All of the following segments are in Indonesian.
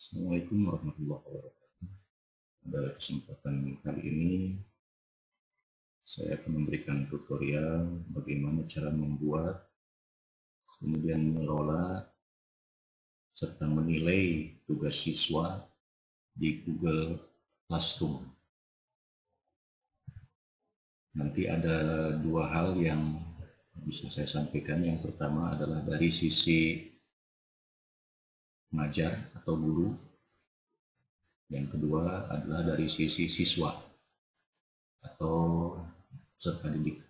Assalamualaikum warahmatullahi wabarakatuh. Pada kesempatan kali ini, saya akan memberikan tutorial bagaimana cara membuat, kemudian mengelola, serta menilai tugas siswa di Google Classroom. Nanti ada dua hal yang bisa saya sampaikan. Yang pertama adalah dari sisi pengajar atau guru. Yang kedua adalah dari sisi siswa atau peserta didik.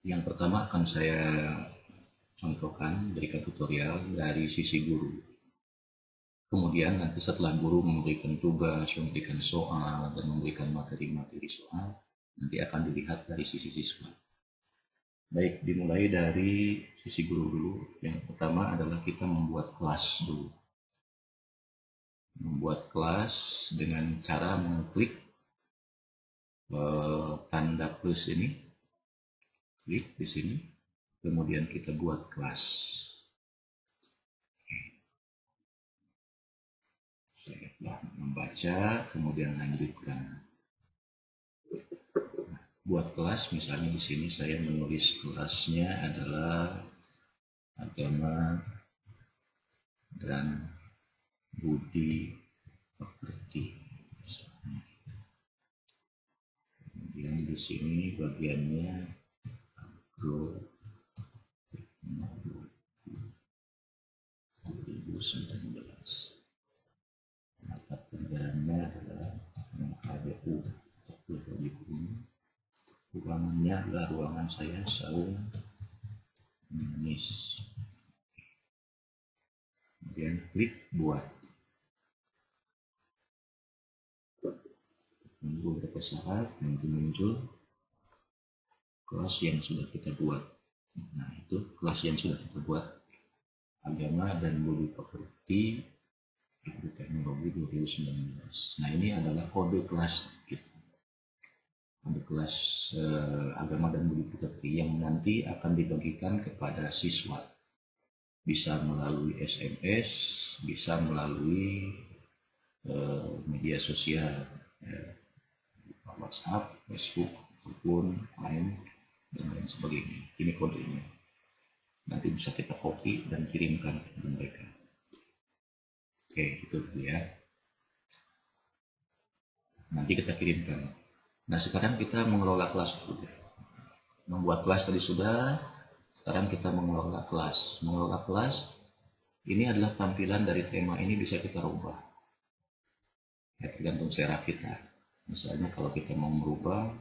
Yang pertama akan saya contohkan, berikan tutorial dari sisi guru. Kemudian nanti setelah guru memberikan tugas, memberikan soal, dan memberikan materi-materi soal, nanti akan dilihat dari sisi siswa. Baik, dimulai dari sisi guru dulu. Yang pertama adalah kita membuat kelas dulu. Membuat kelas dengan cara mengklik tanda plus ini. Klik di sini. Kemudian kita buat kelas. Saya telah membaca, kemudian lanjutkan. Buat kelas, misalnya di sini saya menulis kelasnya adalah agama dan budi pekerti. Kemudian di sini bagiannya Agro 2019. Mata pelajarannya adalah KBU Teknologi. Ruangannya adalah ruangan saya, Saung Minis. Kemudian klik buat. Tunggu beberapa saat, nanti muncul kelas yang sudah kita buat. Nah, itu kelas yang sudah kita buat. Agama dan budi pekerti Teknologi 2019. Nah, ini adalah kode kelas kita. Kode kelas agama dan budi pekerti yang nanti akan dibagikan kepada siswa. Bisa melalui SMS, bisa melalui media sosial, WhatsApp, Facebook, ataupun lain dan lain sebagainya. Ini kodenya. Nanti bisa kita copy dan kirimkan kepada mereka. Oke, itu ya. Nanti kita kirimkan. Nah, sekarang kita mengelola kelas dulu. Membuat kelas tadi sudah. Sekarang kita mengelola kelas. Mengelola kelas, ini adalah tampilan dari tema ini bisa kita rubah. Ya, tergantung selera kita. Misalnya kalau kita mau merubah,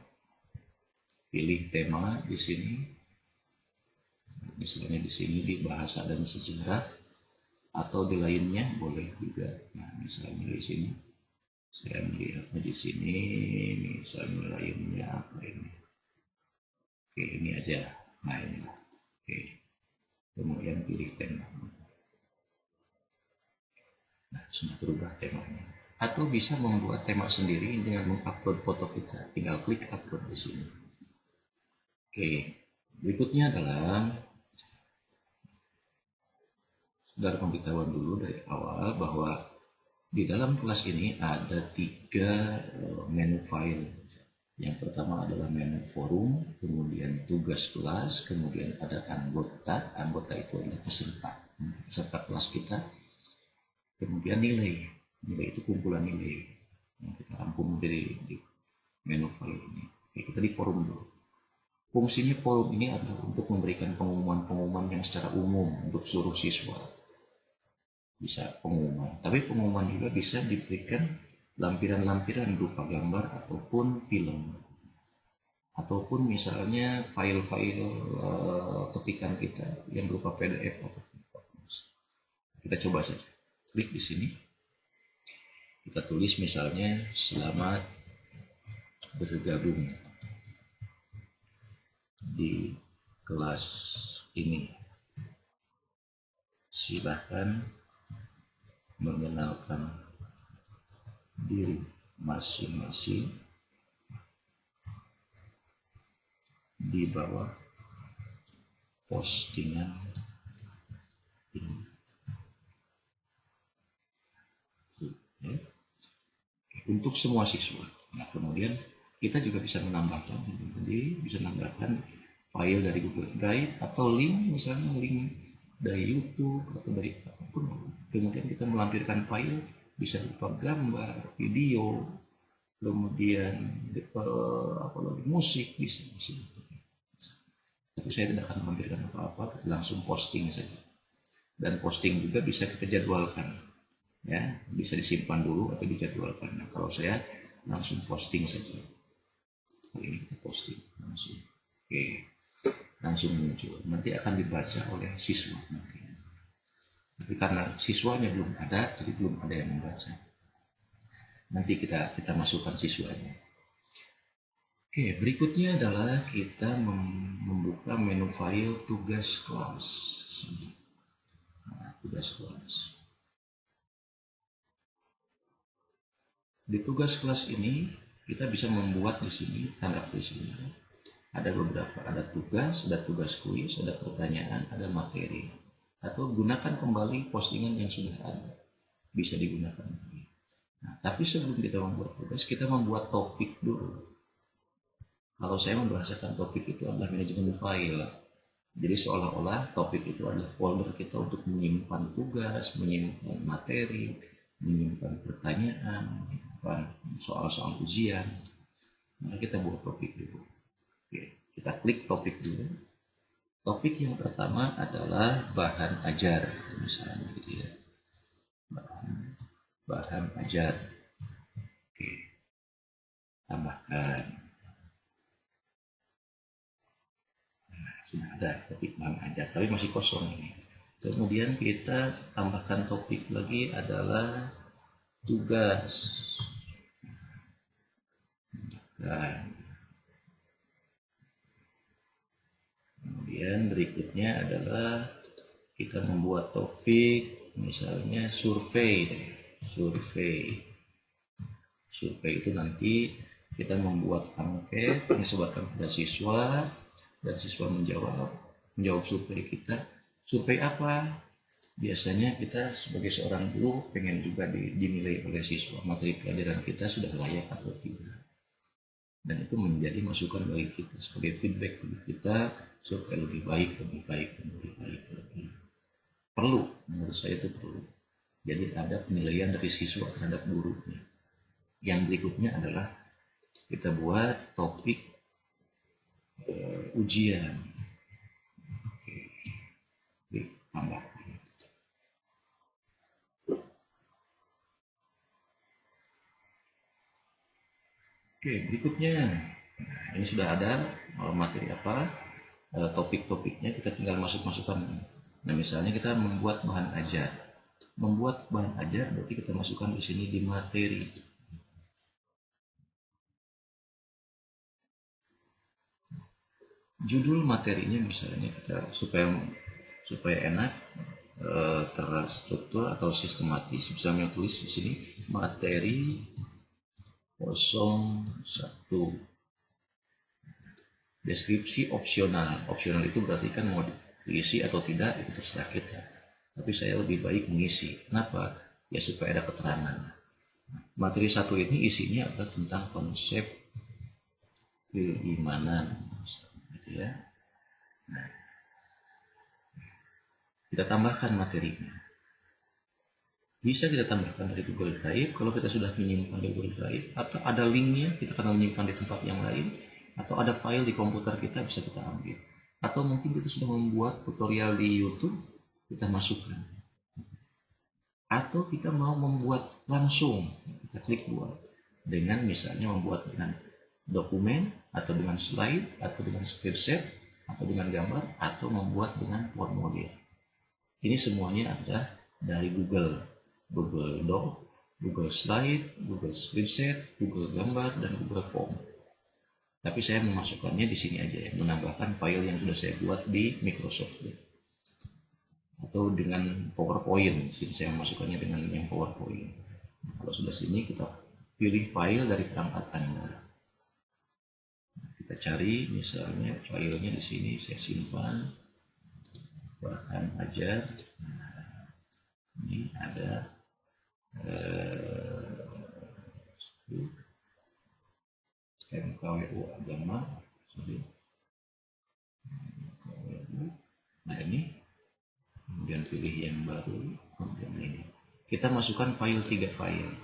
pilih tema di sini. Misalnya di sini di bahasa dan sejarah, atau di lainnya boleh juga. Nah, misalnya di sini saya melihatnya di sini, misalnya lainnya apa ini? Oke, ini aja. Nah, ini. Oke. Kemudian pilih tema. Nah, sudah berubah temanya. Atau bisa membuat tema sendiri dengan mengupload foto kita. Tinggal klik upload di sini. Oke. Berikutnya adalah sekedar pemberitahuan dulu dari awal bahwa di dalam kelas ini ada 3 menu file. Yang pertama adalah menu forum, kemudian tugas kelas, kemudian ada anggota. Anggota itu adalah peserta kelas kita. Kemudian nilai. Nilai itu kumpulan nilai yang kita rangkum dari di menu file ini. Oke, kita di forum dulu. Fungsinya forum ini adalah untuk memberikan pengumuman-pengumuman yang secara umum untuk seluruh siswa. Bisa pengumuman, tapi pengumuman juga bisa diberikan lampiran-lampiran berupa gambar ataupun film, ataupun misalnya file-file ketikan kita yang berupa PDF ataupun kita coba saja. Klik di sini, kita tulis misalnya selamat bergabung di kelas ini, silahkan mengenalkan diri masing-masing di bawah postingan ini. untuk semua siswa. Nah, kemudian kita juga bisa menambahkan, jadi bisa menambahkan file dari Google Drive atau link, misalnya link dari YouTube atau dari apapun. Kemudian kita melampirkan file bisa berupa gambar, video, kemudian apalagi musik bisa. Tapi saya tidak akan melampirkan apa-apa, kita langsung posting saja. Dan posting juga bisa kita jadwalkan, ya, bisa disimpan dulu atau dijadwalkan. Nah, kalau saya langsung posting saja. Ini kita posting langsung. Oke, langsung muncul. Nanti akan dibaca oleh siswa nanti. Tapi karena siswanya belum ada, jadi belum ada yang membaca. Nanti kita masukkan siswanya. Oke, berikutnya adalah kita membuka menu file tugas kelas. Nah, tugas kelas. Di tugas kelas ini kita bisa membuat di sini tanda di sini. Ada beberapa, ada tugas kuis, ada pertanyaan, ada materi. Atau gunakan kembali postingan yang sudah ada. Bisa digunakan. Nah, tapi sebelum kita membuat tugas, kita membuat topik dulu. Kalau saya membahasakan topik itu adalah manajemen file. Jadi seolah-olah topik itu adalah folder kita untuk menyimpan tugas, menyimpan materi, menyimpan pertanyaan, menyimpan soal-soal ujian. Maka kita buat topik dulu. Oke, kita klik topik dulu. Topik yang pertama adalah bahan ajar, misalnya gitu ya. Bahan ajar. Oke, tambahkan. Sudah ada topik bahan ajar, tapi masih kosong ini. Kemudian kita tambahkan topik lagi adalah tugas. Nah, kemudian berikutnya adalah kita membuat topik, misalnya survei. Survei itu nanti kita membuat angket yang disebarkan pada siswa, dan siswa menjawab survei kita. Survei apa? Biasanya kita sebagai seorang guru pengen juga dinilai oleh siswa, materi pelajaran kita sudah layak atau tidak. Dan itu menjadi masukan bagi kita sebagai feedback bagi kita supaya lebih baik. Perlu, menurut saya itu perlu. Jadi ada penilaian dari siswa terhadap gurunya. Yang berikutnya adalah kita buat topik ujian. Tambah. Oke, berikutnya. Nah, ini sudah ada materi apa, topik-topiknya, kita tinggal masukkan. Nah, misalnya kita membuat bahan ajar. Membuat bahan ajar berarti kita masukkan di sini di materi. Judul materinya misalnya kita supaya enak, terstruktur atau sistematis, misalnya tulis di sini materi 01. Deskripsi opsional. Opsional itu berarti kan mau diisi atau tidak itu terserah kita. Tapi saya lebih baik mengisi. Kenapa? Ya supaya ada keterangan. Materi 1 ini isinya adalah tentang konsep keimanan, gitu ya. Nah, kita tambahkan materinya. Bisa kita tambahkan dari Google Drive kalau kita sudah menyimpan di Google Drive, atau ada linknya kita akan menyimpan di tempat yang lain, atau ada file di komputer kita bisa kita ambil, atau mungkin kita sudah membuat tutorial di YouTube kita masukkan, atau kita mau membuat langsung kita klik buat dengan misalnya membuat dengan dokumen atau dengan slide atau dengan spreadsheet atau dengan gambar atau membuat dengan formulir. Ini semuanya ada dari Google Doc, Google Slide, Google Spreadsheet, Google Gambar, dan Google Form. Tapi saya memasukkannya di sini aja ya, menambahkan file yang sudah saya buat di Microsoft Word. Atau dengan PowerPoint, sini saya memasukkannya dengan yang PowerPoint. Nah, kalau sudah sini kita pilih file dari perangkat Anda. Kita cari misalnya filenya di sini saya simpan bahan ajar. Nah, ini ada MKWU agama. Nah ini, kemudian pilih yang baru, kemudian ini. Kita masukkan file 3 file.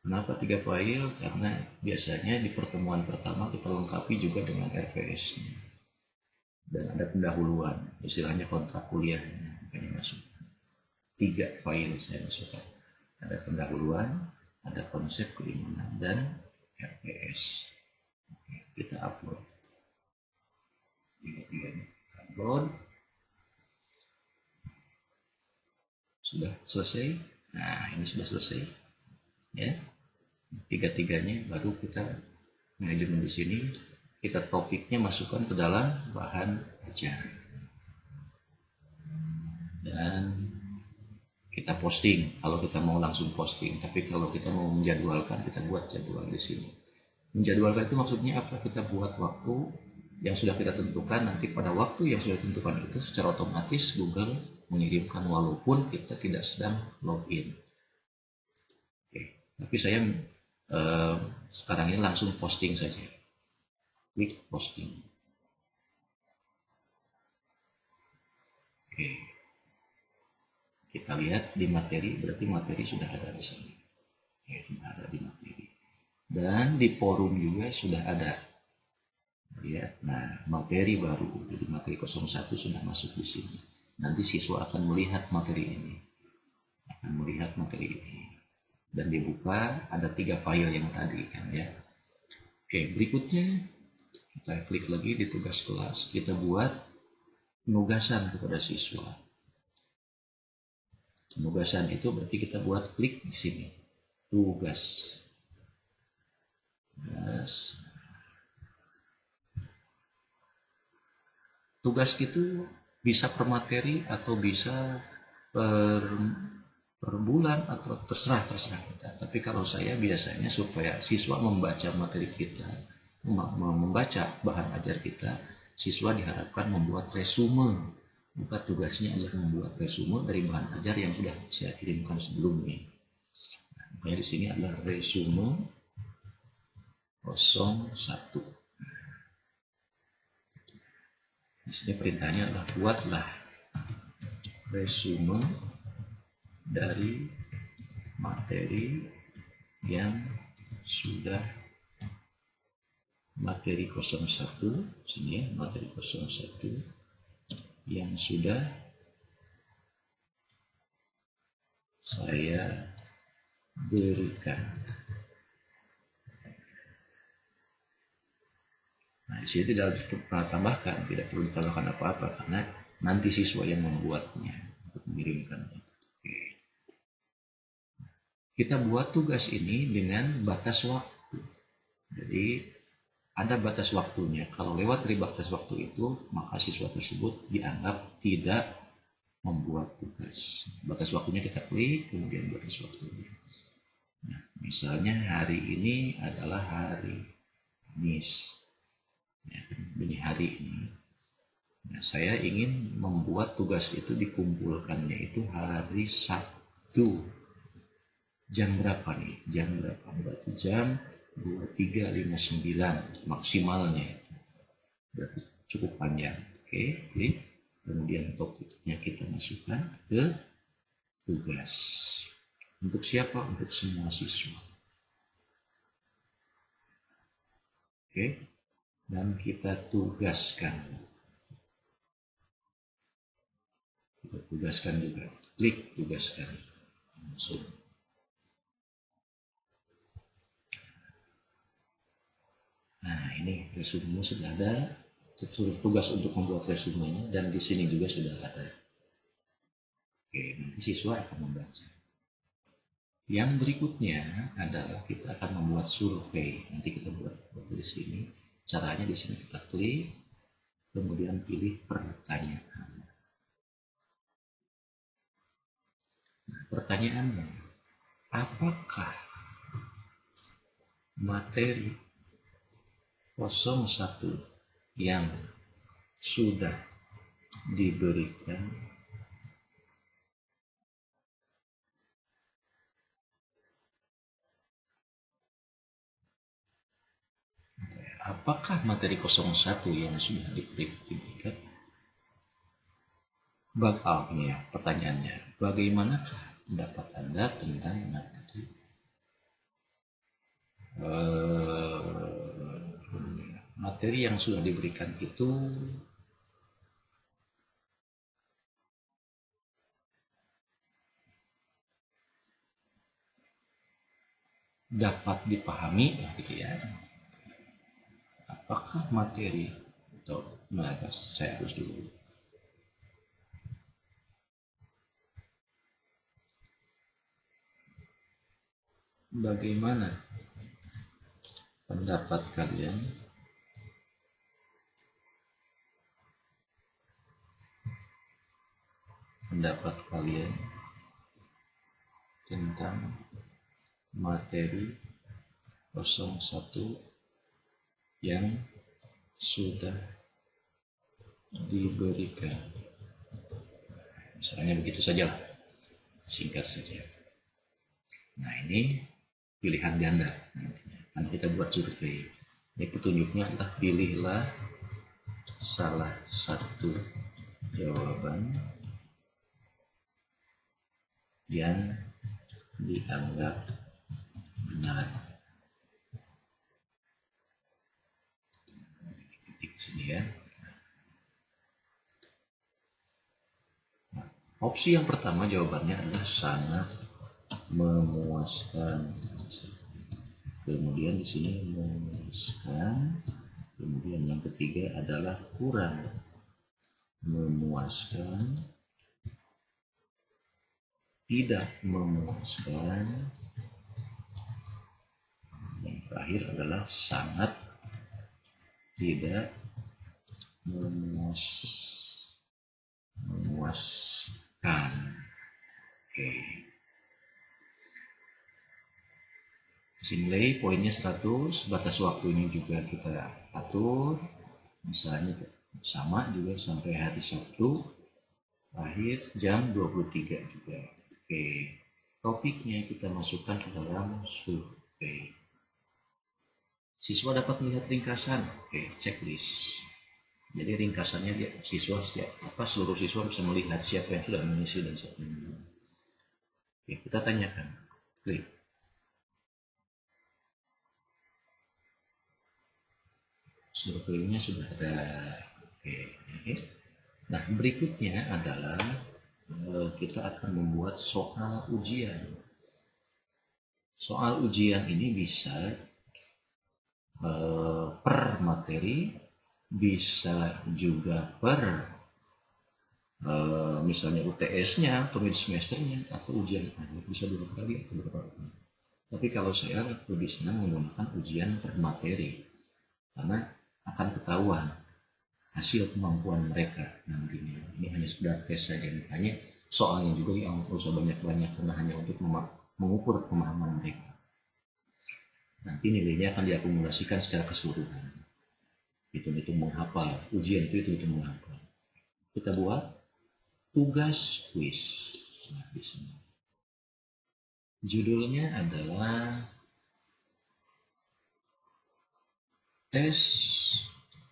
Kenapa 3 file? Karena biasanya di pertemuan pertama kita lengkapi juga dengan RPS dan ada pendahuluan, istilahnya kontrak kuliahnya, makanya masuk 3 file saya masukkan. Ada pendahuluan, ada konsep keimanan, dan RPS. Oke, kita upload. Upload. Sudah selesai. Nah, ini sudah selesai. Ya, tiga-tiganya baru kita manajemen di sini. Kita topiknya masukkan ke dalam bahan ajar dan kita posting kalau kita mau langsung posting. Tapi kalau kita mau menjadwalkan, kita buat jadwal di sini. Menjadwalkan itu maksudnya apa? Kita buat waktu yang sudah kita tentukan, nanti pada waktu yang sudah ditentukan itu secara otomatis Google mengirimkan walaupun kita tidak sedang login. Oke. Tapi saya sekarang ini langsung posting saja. Klik posting. Oke. Kita lihat di materi, berarti materi sudah ada di sini. Ya, sudah ada di materi. Dan di forum juga sudah ada. Ya, nah, materi baru, jadi materi 01 sudah masuk di sini. Nanti siswa akan melihat materi ini. Dan dibuka, ada 3 file yang tadi kan ya. Oke, berikutnya kita klik lagi di tugas kelas, kita buat penugasan kepada siswa. Penugasan itu berarti kita buat klik di sini. Tugas. Tugas itu bisa per materi atau bisa per bulan atau terserah kita. Tapi kalau saya biasanya supaya siswa membaca materi kita, membaca bahan ajar kita, siswa diharapkan membuat resume. Bukan tugasnya adalah membuat resume dari bahan ajar yang sudah saya kirimkan sebelumnya. Makanya di sini adalah resume 01. Di sini perintahnya adalah buatlah resume dari materi yang sudah materi 01, sini ya, materi 01 yang sudah saya berikan. Nah, di sini tidak perlu tambahkan, tidak perlu ditambahkan apa-apa karena nanti siswa yang membuatnya untuk mengirimkannya. Oke. Kita buat tugas ini dengan batas waktu. Jadi ada batas waktunya. Kalau lewat dari batas waktu itu, maka siswa tersebut dianggap tidak membuat tugas. Batas waktunya kita klik, kemudian batas waktunya. Nah, misalnya hari ini adalah hari Kamis. Ya, ini hari ini. Nah, saya ingin membuat tugas itu dikumpulkannya itu hari Sabtu. Jam berapa nih? Jam berapa? Berarti jam 23.59 maksimalnya. Berarti cukup panjang. Oke, klik. Kemudian topiknya kita masukkan ke tugas. Untuk siapa? Untuk semua siswa. Oke. Dan kita tugaskan. Kita tugaskan juga. Klik tugaskan. Langsung. Nah, ini resume sudah ada, tugas untuk membuat resumenya, dan di sini juga sudah ada. Oke, nanti siswa akan membaca. Yang berikutnya adalah kita akan membuat survei. Nanti kita buat di sini. Caranya di sini kita klik, kemudian pilih pertanyaan. Nah, pertanyaannya, apakah materi 01 yang sudah diberikan apakah materi 01 yang sudah diberikan? Ya, pertanyaannya, bagaimanakah pendapat Anda tentang materi yang sudah diberikan itu dapat dipahami, gitu ya? Apakah materi atau saya harus dulu. Bagaimana pendapat kalian tentang materi 01 yang sudah diberikan? Misalnya begitu saja, singkat saja. Nah, ini pilihan ganda nantinya. Kan kita buat survei. Ini petunjuknya adalah pilihlah salah satu jawaban yang dianggap benar. Titik sini ya. Nah, opsi yang pertama jawabannya adalah sangat memuaskan. Kemudian di sini memuaskan. Kemudian yang ketiga adalah kurang memuaskan, tidak memuaskan. Yang terakhir adalah sangat tidak memuaskan. Oke. Nilai poinnya 100, batas waktunya juga kita atur, misalnya sama juga sampai hari Sabtu, akhir jam 23 juga. Oke, topiknya kita masukkan ke dalam survei. Siswa dapat melihat ringkasan, checklist. Jadi ringkasannya seluruh siswa bisa melihat siapa yang sudah mengisi dan siapa yang belum. Oke, kita tanyakan, klik. Surveinya sudah ada. Oke. Nah, berikutnya adalah kita akan membuat soal ujian. Soal ujian ini bisa per materi, bisa juga per misalnya UTS-nya atau mid semesternya, atau ujian bisa 2 kali atau berapa kali. Tapi kalau saya lebih senang menggunakan ujian per materi, karena akan ketahuan hasil kemampuan mereka nantinya. Ini hanya sekedar tes saja, makanya soalnya juga yang usah banyak-banyak, karena hanya untuk mengukur pemahaman mereka. Nanti nilainya akan diakumulasikan secara keseluruhan. Hitung-hitung menghafal, ujian itu hitung-hitung menghafal. Kita buat tugas kuis. Nah, di sini judulnya adalah tes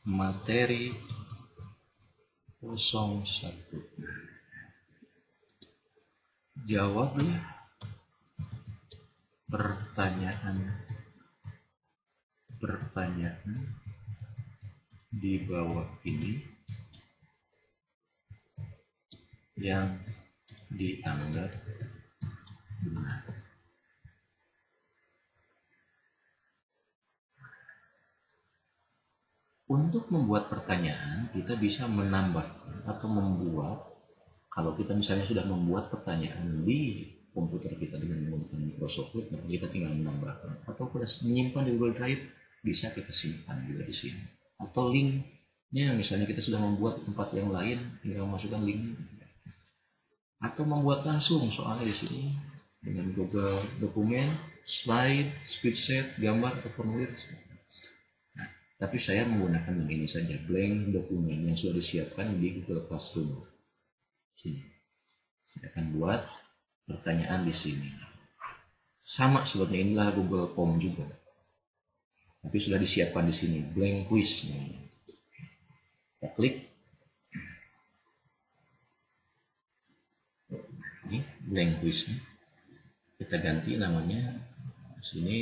materi 01. Jawablah pertanyaan di bawah ini yang dianggap benar. Untuk membuat pertanyaan, kita bisa menambahkan atau membuat, kalau kita misalnya sudah membuat pertanyaan di komputer kita dengan menggunakan Microsoft Word, maka kita tinggal menambahkan. Atau kita menyimpan di Google Drive, bisa kita simpan juga di sini. Atau linknya, misalnya kita sudah membuat di tempat yang lain, tinggal masukkan link. Atau membuat langsung soalnya di sini dengan Google Dokumen, slide, spreadsheet, gambar atau formulir. Tapi saya menggunakan yang ini saja, blank dokumen yang sudah disiapkan di Google Classroom. Sini. Saya akan buat pertanyaan di sini. Sama sebetulnya, inilah Google Form juga. Tapi sudah disiapkan di sini blank quiz. Kita klik. Ini blank quiz. Kita ganti namanya di sini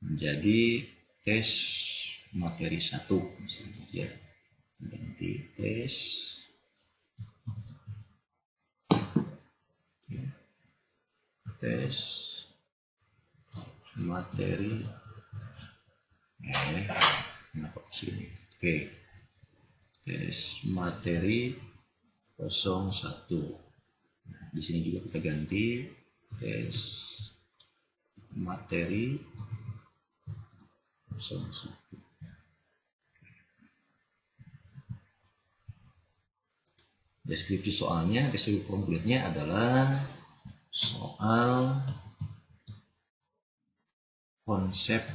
menjadi tes materi 1 misalnya ya. Ganti tes materi kenapa sini? Oke. Tes materi 01. Nah, di sini juga kita ganti tes materi 01. Deskripsi soalnya, deskripsi konkretnya adalah soal konsep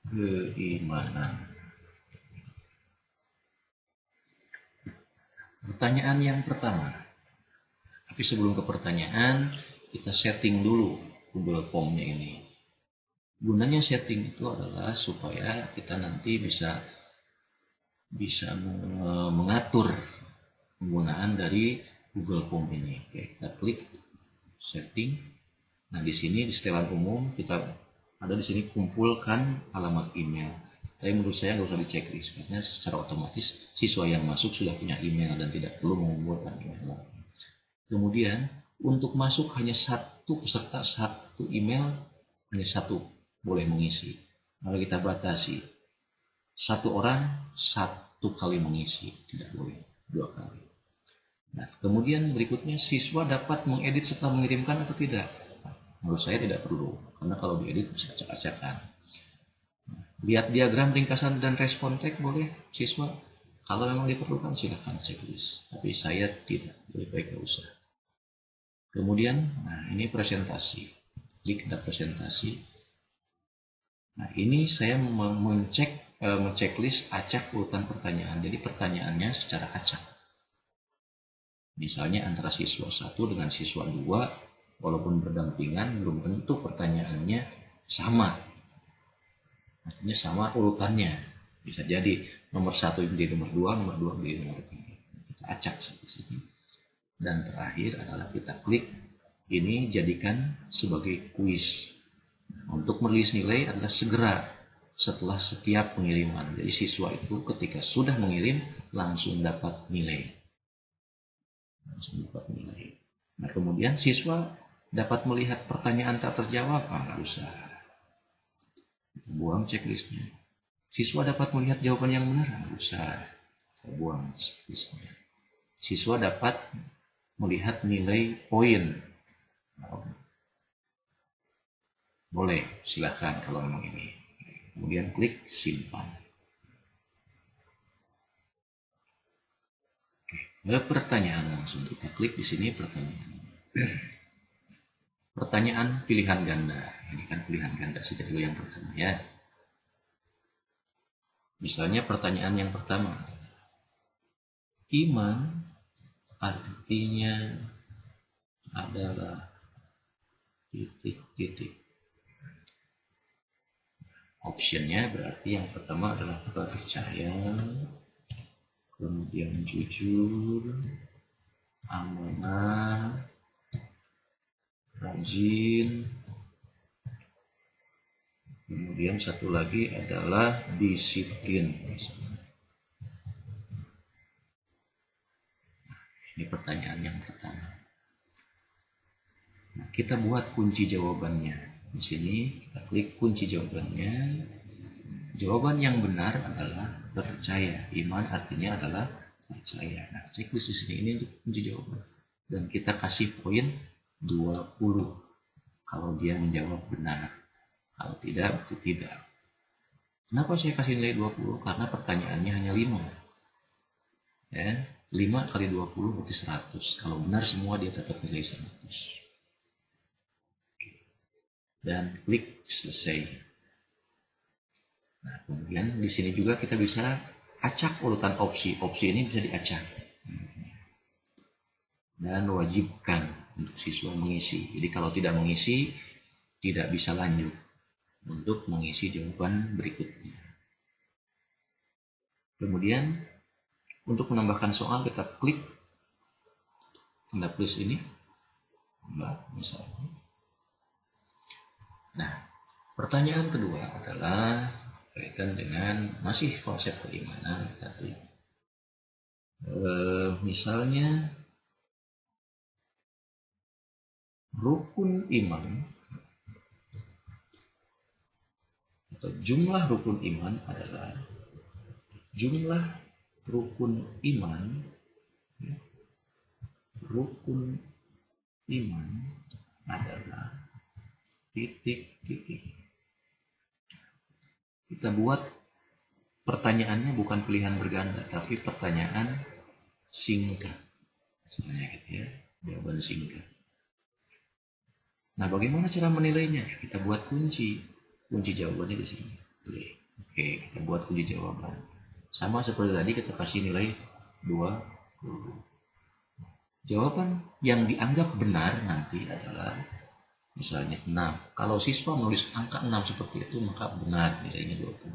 keimanan. Pertanyaan yang pertama. Tapi sebelum ke pertanyaan, kita setting dulu Google Form-nya ini. Gunanya setting itu adalah supaya kita nanti bisa mengatur penggunaan dari Google Form ini. Oke, kita klik setting. Nah, di sini di setelan umum kita ada di sini kumpulkan alamat email. Tapi menurut saya nggak usah di checklist karena secara otomatis siswa yang masuk sudah punya email dan tidak perlu mengumpulkan email. Kemudian untuk masuk hanya satu peserta satu email, hanya satu boleh mengisi. Lalu kita batasi 1 orang 1 kali mengisi, tidak boleh 2 kali. Nah, kemudian berikutnya siswa dapat mengedit setelah mengirimkan atau tidak? Menurut saya tidak perlu, karena kalau diedit bisa acak-acakan. Lihat diagram ringkasan dan respon tag boleh siswa. Kalau memang diperlukan silakan checklist, tapi saya tidak, lebih baik nggak usah. Kemudian, nah ini presentasi, klik ada presentasi. Nah ini saya menceklis acak urutan pertanyaan. Jadi pertanyaannya secara acak. Misalnya antara siswa 1 dengan siswa 2, walaupun berdampingan, belum tentu pertanyaannya sama. Artinya sama urutannya. Bisa jadi nomor 1 menjadi nomor 2, nomor 2 menjadi nomor 3. Kita acak satu-satu. Dan terakhir adalah kita klik ini jadikan sebagai kuis. Untuk merilis nilai adalah segera setelah setiap pengiriman. Jadi siswa itu ketika sudah mengirim langsung dapat nilai. Nah kemudian siswa dapat melihat pertanyaan tak terjawab, nggak usah. Buang checklistnya. Siswa dapat melihat jawaban yang benar, nggak usah. Buang checklistnya. Siswa dapat melihat nilai poin. Boleh, silahkan kalau memang ini. Kemudian klik simpan. Oke, pertanyaan langsung kita klik di sini pertanyaan. Pertanyaan pilihan ganda. Ini kan pilihan ganda sejak dulu yang pertama ya. Misalnya pertanyaan yang pertama. Iman artinya adalah titik-titik. Optionnya berarti yang pertama adalah percaya, kemudian jujur, amanah, rajin, kemudian satu lagi adalah disiplin. Ini pertanyaan yang pertama. Nah, kita buat kunci jawabannya. Di sini kita klik kunci jawabannya. Jawaban yang benar adalah percaya. Iman artinya adalah percaya. Nah, checklist di sini ini untuk kunci jawaban. Dan kita kasih poin 20 kalau dia menjawab benar. Kalau tidak, berarti tidak. Kenapa saya kasih nilai 20? Karena pertanyaannya hanya 5. Ya, 5 kali 20 berarti 100. Kalau benar semua dia dapat nilai 100. Dan klik selesai. Nah, kemudian di sini juga kita bisa acak urutan opsi. Opsi ini bisa diacak. Dan wajibkan untuk siswa mengisi. Jadi kalau tidak mengisi, tidak bisa lanjut. untuk mengisi jawaban berikutnya. Kemudian untuk menambahkan soal kita klik tanda plus ini, misalnya. Nah, pertanyaan kedua adalah kaitan dengan masih konsep keimanan tadi. Misalnya rukun iman atau jumlah rukun iman adalah jumlah rukun iman adalah titik-titik. Kita buat pertanyaannya bukan pilihan berganda, tapi pertanyaan singkat. Misalnya gitu ya, jawaban singkat. Nah, bagaimana cara menilainya? Kita buat kunci jawabannya di sini. Oke, kita buat kunci jawaban. Sama seperti tadi kita kasih nilai 20. Jawaban yang dianggap benar nanti adalah misalnya 6. Kalau siswa menulis angka 6 seperti itu, maka benar nilainya 20.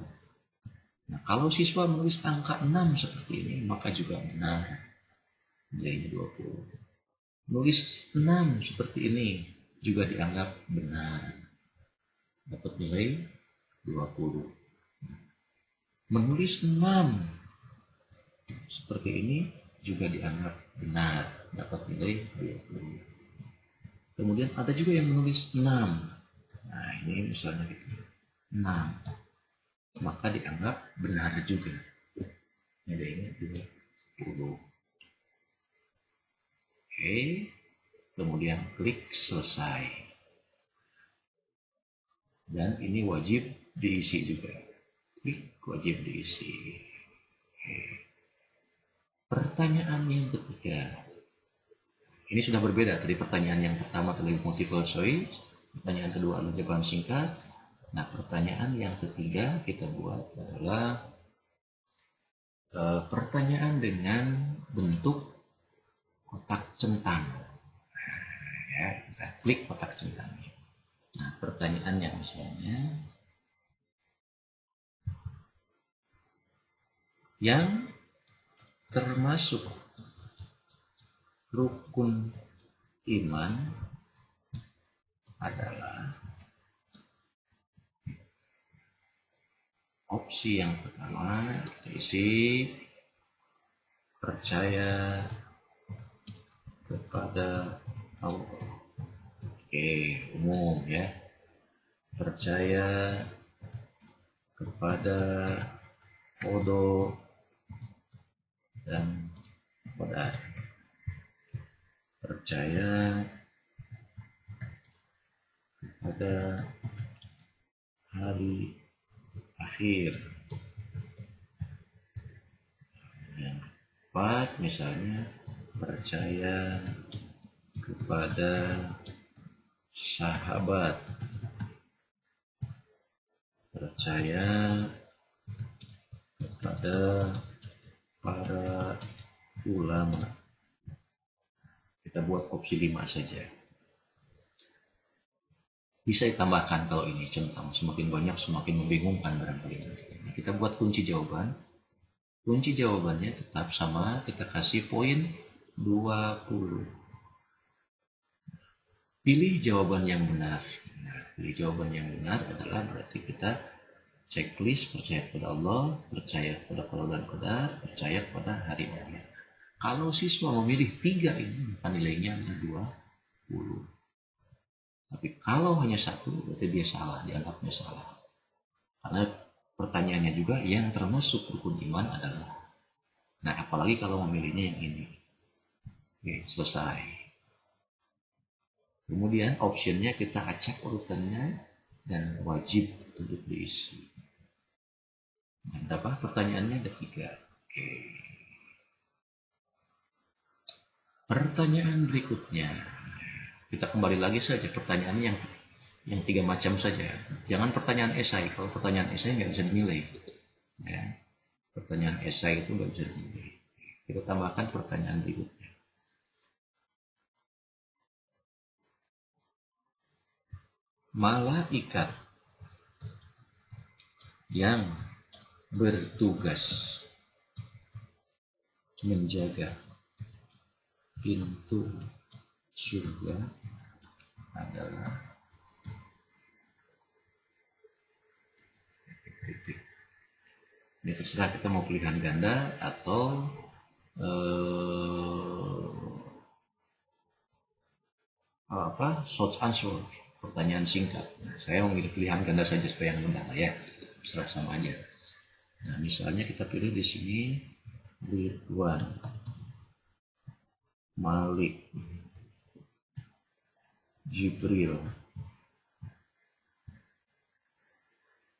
Nah, kalau siswa menulis angka 6 seperti ini, maka juga benar nilainya 20. Menulis 6 seperti ini juga dianggap benar, dapat nilai 20. Menulis 6 seperti ini juga dianggap benar, dapat nilai 20. Kemudian ada juga yang menulis 6. Nah, ini misalnya gitu. 6. Maka dianggap benar juga. Nilainya 20. Oke. Kemudian klik selesai. Dan ini wajib diisi juga. Klik wajib diisi. Oke. Pertanyaan yang ketiga. Ini sudah berbeda dari pertanyaan yang pertama tadi multiple choice. Pertanyaan kedua adalah jawaban singkat. Nah, pertanyaan yang ketiga kita buat adalah pertanyaan dengan bentuk kotak centang. Ya, kita klik kotak centangnya. Nah, pertanyaannya misalnya yang termasuk rukun iman adalah opsi yang pertama, kita isi percaya kepada Allah. Oke, umum ya. Percaya kepada qada dan qadar. Percaya pada hari akhir. Yang keempat misalnya percaya kepada sahabat, percaya kepada para ulama. Kita buat opsi 5 saja. Bisa ditambahkan kalau ini centang, semakin banyak semakin membingungkan barangkali nanti. Nah, kita buat kunci jawaban. Kunci jawabannya tetap sama, kita kasih poin 20. Pilih jawaban yang benar. Nah, pilih jawaban yang benar adalah berarti kita checklist percaya kepada Allah, percaya kepada qada dan qadar, percaya kepada hari akhir. Kalau siswa memilih 3 ini, maka nilainya 20. Tapi kalau hanya 1, berarti dia salah, dianggapnya salah. Karena pertanyaannya juga yang termasuk rukun iman adalah. Nah, apalagi kalau memilihnya yang ini. Oke, selesai. Kemudian optionnya kita acak urutannya dan wajib untuk diisi. Nah, apa pertanyaannya ada 3. Oke. Pertanyaan berikutnya. Kita kembali lagi saja pertanyaannya yang 3 macam saja. Jangan pertanyaan esai. Kalau pertanyaan esai nggak bisa dinilai. Ya. Pertanyaan esai itu nggak bisa dinilai. Kita tambahkan pertanyaan berikutnya. Malaikat yang bertugas menjaga pintu surga adalah titik. Ini terserah kita mau pilihan ganda atau short answer, pertanyaan singkat. Nah, saya memilih pilihan ganda saja supaya yang mudah ya, terserah sama aja. Nah, misalnya kita pilih di sini Ridwan, Malik, Jibril,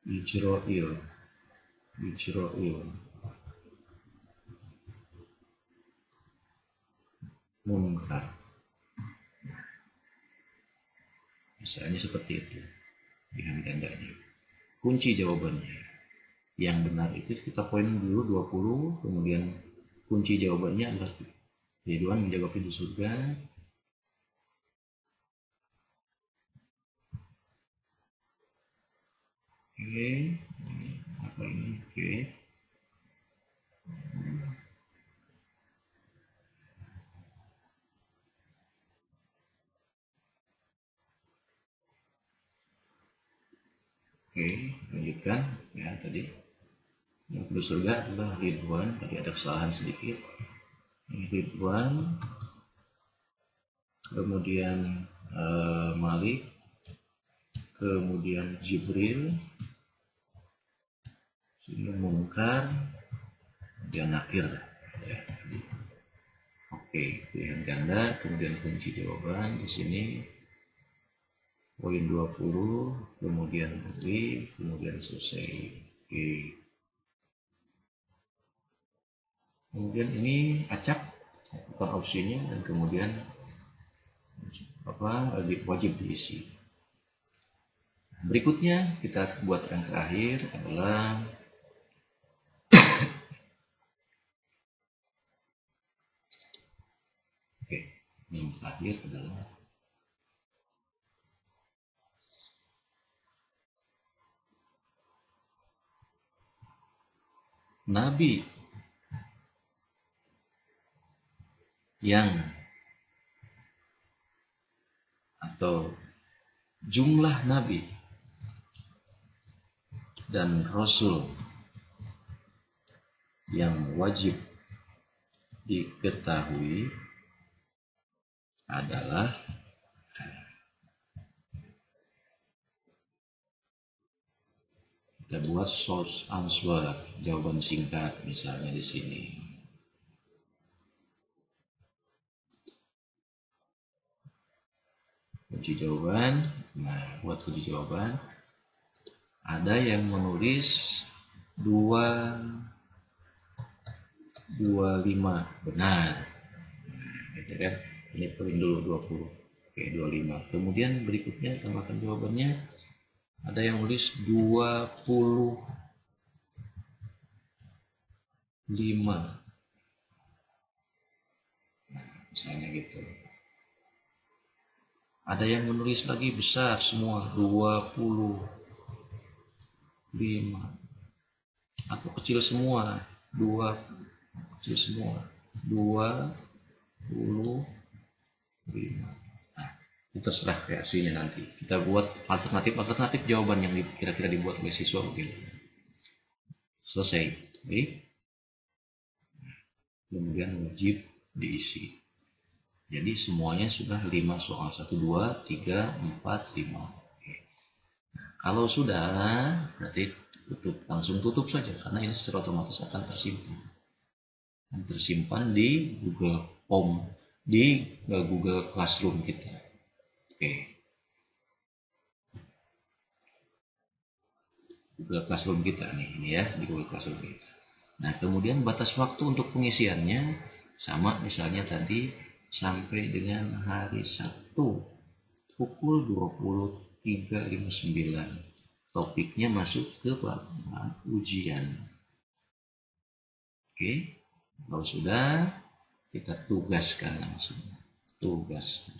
Ijroil, Munkar. Misalnya seperti itu pilihan gandanya. Kunci jawabannya yang benar itu kita poin dulu 20, kemudian kunci jawabannya adalah Ridwan menjaga pintu surga. Oke, apa ini? Oke. Oke, lanjutkan ya tadi. Yang pintu surga adalah Ridwan, tadi ada kesalahan sedikit. Ridwan, kemudian Malik, kemudian Jibril, sehingga Munkar, kemudian Nakir. Ya. Oke, pilihan ganda, kemudian kunci jawaban di sini poin 20, kemudian pilih, kemudian selesai. Oke. Kemudian ini acak bukan opsinya dan kemudian wajib diisi. Berikutnya kita buat yang terakhir adalah yang terakhir adalah nabi yang atau jumlah nabi dan rasul yang wajib diketahui adalah kita buat short answer, jawaban singkat misalnya di sini. Kunci jawaban, nah buat kunci jawaban ada yang menulis 225 benar. Nah, gitu kan. Ini poin dulu 20. Oke, 25. Kemudian berikutnya tambahkan jawabannya. Ada yang nulis 25. Nah, misalnya gitu. Ada yang menulis lagi besar semua 25 atau kecil semua 2 kecil semua 25. Nah, itu terserah kreasinya nanti. Kita buat alternatif jawaban yang kira-kira dibuat oleh siswa mungkin. Selesai. Oke. Kemudian wajib diisi. Jadi semuanya sudah 5 soal. 1, 2, 3, 4, 5. Oke. Nah, kalau sudah, berarti langsung tutup saja. Karena ini secara otomatis akan tersimpan di Google Home, di Google Classroom kita. Oke. Google Classroom kita nih, ini ya, di Google Classroom kita. Nah, kemudian batas waktu untuk pengisiannya sama misalnya tadi sampai dengan hari Sabtu pukul 23.59. Topiknya masuk ke bahan ujian. Oke, kalau sudah kita tugaskan langsung. Tugas.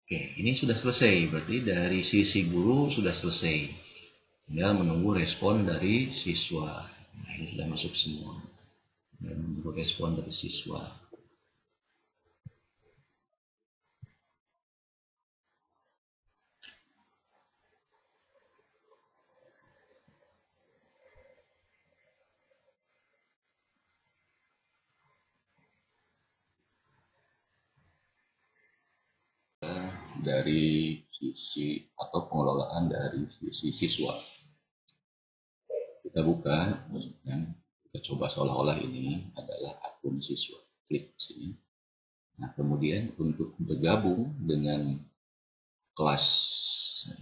Oke, ini sudah selesai. Berarti dari sisi guru sudah selesai. Tinggal menunggu respon dari siswa. Nah, ini sudah masuk semua. Dan menunggu respon dari siswa. Dari sisi atau pengelolaan dari sisi siswa. Kita buka, kita coba seolah-olah ini adalah akun siswa. Klik sini. Nah, kemudian untuk bergabung dengan kelas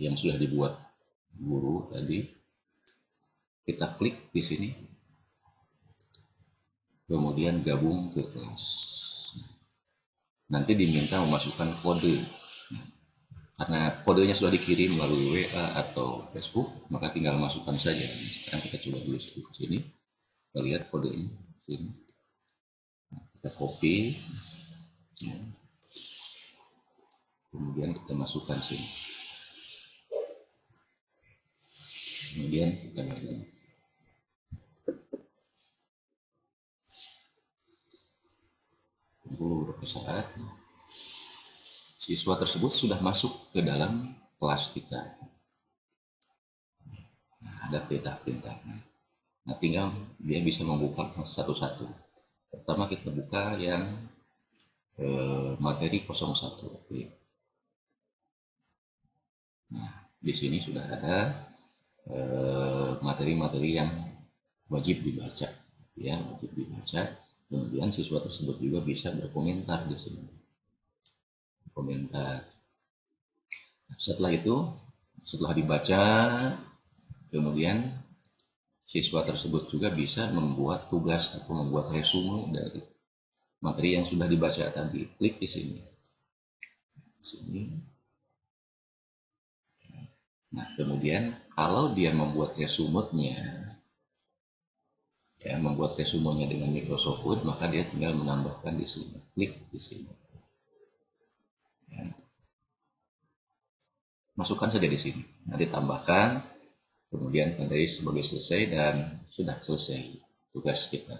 yang sudah dibuat guru tadi, kita klik di sini, kemudian gabung ke kelas. Nanti diminta memasukkan kode. Karena kodenya sudah dikirim melalui WA atau Facebook, maka tinggal masukkan saja. Sekarang kita coba dulu ke sini. Kita lihat kodenya sini. Kita copy. Kemudian kita masukkan sini. Kemudian kita lihat. Tunggu beberapa saat. Siswa tersebut sudah masuk ke dalam kelas kita. Nah, ada perintah-perintahnya. Nah, tinggal dia bisa membuka satu-satu. Pertama kita buka yang materi 01. Nah, di sini sudah ada materi-materi yang wajib dibaca, ya, wajib dibaca. Kemudian siswa tersebut juga bisa berkomentar di sini. Komentar. Setelah itu, setelah dibaca, kemudian siswa tersebut juga bisa membuat tugas atau membuat resume dari materi yang sudah dibaca tadi. Klik di sini. Nah, kemudian kalau dia membuat resumenya, ya, membuat resumenya dengan Microsoft Word, maka dia tinggal menambahkan di sini. Klik di sini. Ya. Masukkan saja di sini. Nanti tambahkan, kemudian tandai sebagai selesai dan sudah selesai tugas kita.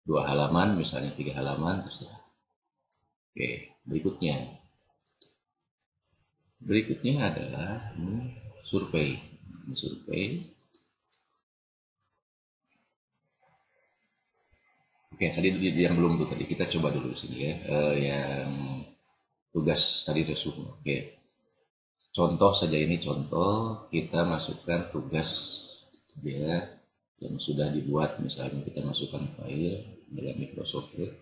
2 halaman, misalnya 3 halaman, terserah. Oke, berikutnya. Berikutnya adalah survei. Ini survei. Oke, tadi yang belum tuh tadi kita coba dulu sini ya, yang tugas tadi resume. Oke. Contoh saja ini contoh, kita masukkan tugas ya yang sudah dibuat, misalnya kita masukkan file dalam Microsoft Word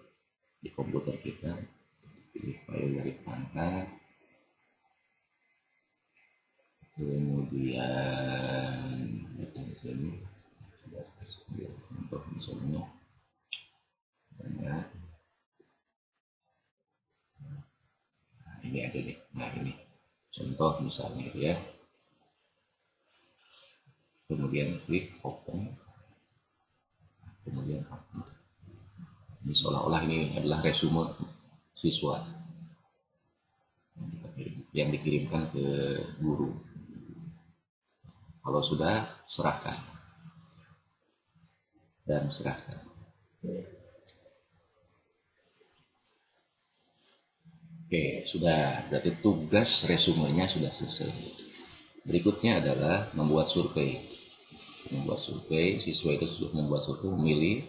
di komputer kita, pilih file dari perangkat, kemudian di sini contoh misalnya banyak, nah, ini aja deh, nah ini contoh misalnya gitu ya. Kemudian klik open, kemudian open. Ini seolah-olah ini adalah resume siswa yang dikirimkan ke guru. Kalau sudah, serahkan dan serahkan. Oke, sudah. Berarti tugas resumenya sudah selesai. Berikutnya adalah membuat survei. Membuat survei, siswa itu sudah membuat survei, memilih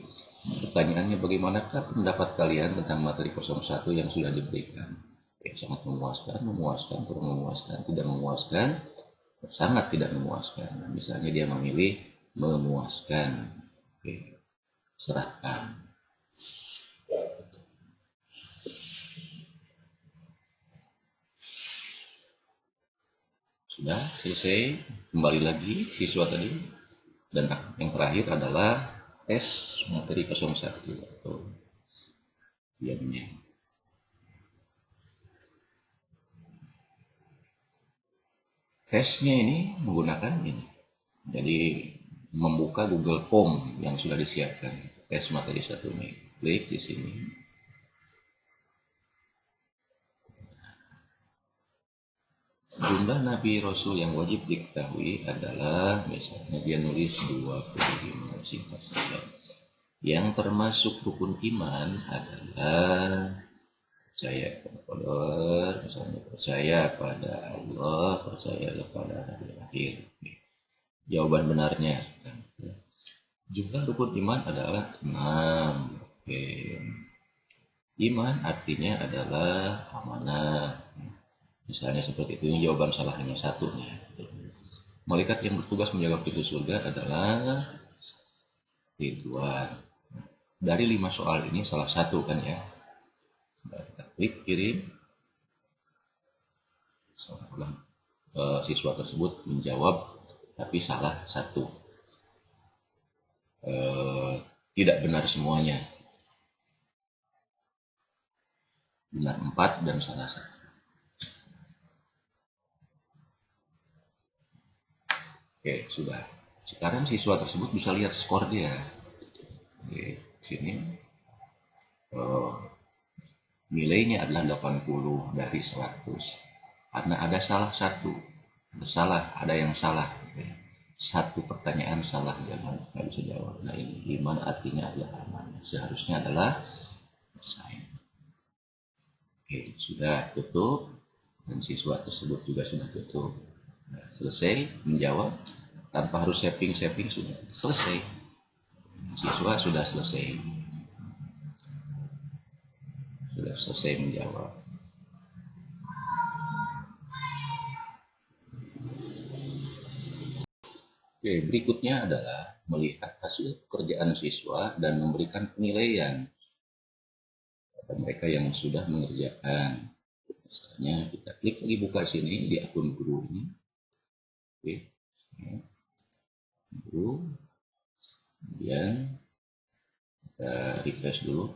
pertanyaannya, bagaimanakah pendapat kalian tentang materi 01 yang sudah diberikan. Oke, sangat memuaskan, memuaskan, kurang memuaskan, tidak memuaskan, sangat tidak memuaskan. Misalnya dia memilih memuaskan. Oke, serahkan. Sudah selesai, kembali lagi siswa tadi, dan yang terakhir adalah tes materi 01 atau diamnya. Tesnya ini menggunakan ini, jadi membuka Google Form yang sudah disiapkan, tes materi 1 ini. Klik di sini. Jumlah Nabi Rasul yang wajib diketahui adalah, misalnya dia nulis 25, singkat saja. Yang termasuk rukun iman adalah percaya kepada qadar, misalnya percaya pada Allah, percaya kepada hari akhir. Jawaban benarnya, jumlah rukun iman adalah 6. Oke. Iman artinya adalah amanah. Misalnya seperti itu, jawaban salah hanya satu nih. Malaikat yang bertugas menjaga pintu surga adalah Ridwan. Dari 5 soal ini salah satu kan ya. Kita klik kirim. Siswa tersebut menjawab tapi salah satu. Tidak benar semuanya. Benar 4 dan salah 1. Oke, sudah. Sekarang siswa tersebut bisa lihat skor dia. Oke, sini. Nilainya adalah 80 dari 100. Karena ada salah satu. Ada yang salah. Satu pertanyaan salah, jangan nggak bisa jawab. Nah ini iman artinya adalah aman. Seharusnya adalah saya. Oke, sudah tutup. Dan siswa tersebut juga sudah tutup. Nah, selesai menjawab tanpa harus saving sudah selesai. Siswa sudah selesai menjawab. Oke, berikutnya adalah melihat hasil pekerjaan siswa dan memberikan penilaian pada mereka yang sudah mengerjakan. Misalnya kita klik lagi buka sini di akun guru ini. Oke. Guru. Kemudian kita refresh dulu.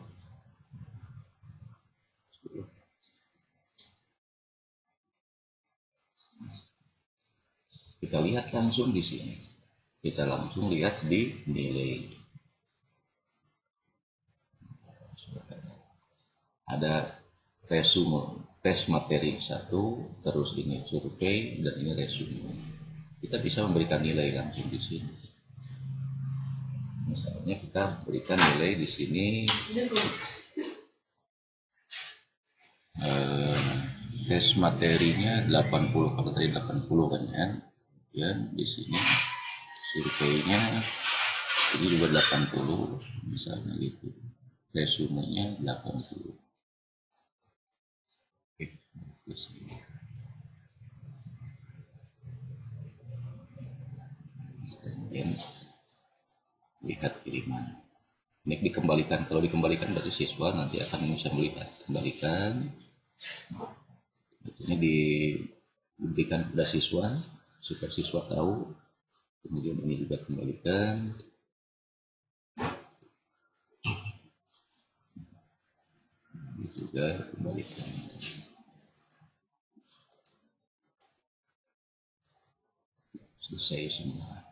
Kita lihat langsung di sini. Kita langsung lihat di nilai. Ada resume, tes materi 1, terus ini survei, dan ini resume. Kita bisa memberikan nilai langsung di sini. Misalnya kita berikan nilai di sini tes materinya 80, kalau tadi 80 kan ya. Kemudian di sini surveinya ini juga 80, misalnya gitu. Resumenya 80. Oke, kemudian lihat kiriman. Ini dikembalikan. Kalau dikembalikan berarti siswa nanti akan bisa melihat. Kembalikan. Ini diberikan kepada siswa supaya siswa tahu. Kemudian ini juga kembalikan. Ini juga kembalikan. Selesai semua.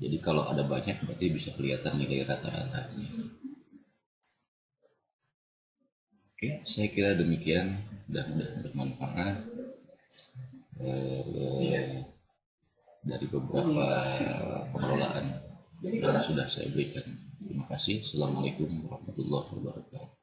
Jadi kalau ada banyak berarti bisa kelihatan nilai rata-ratanya. Oke, saya kira demikian dan bermanfaat dari beberapa pengelolaan yang sudah saya berikan. Terima kasih. Assalamualaikum warahmatullahi wabarakatuh.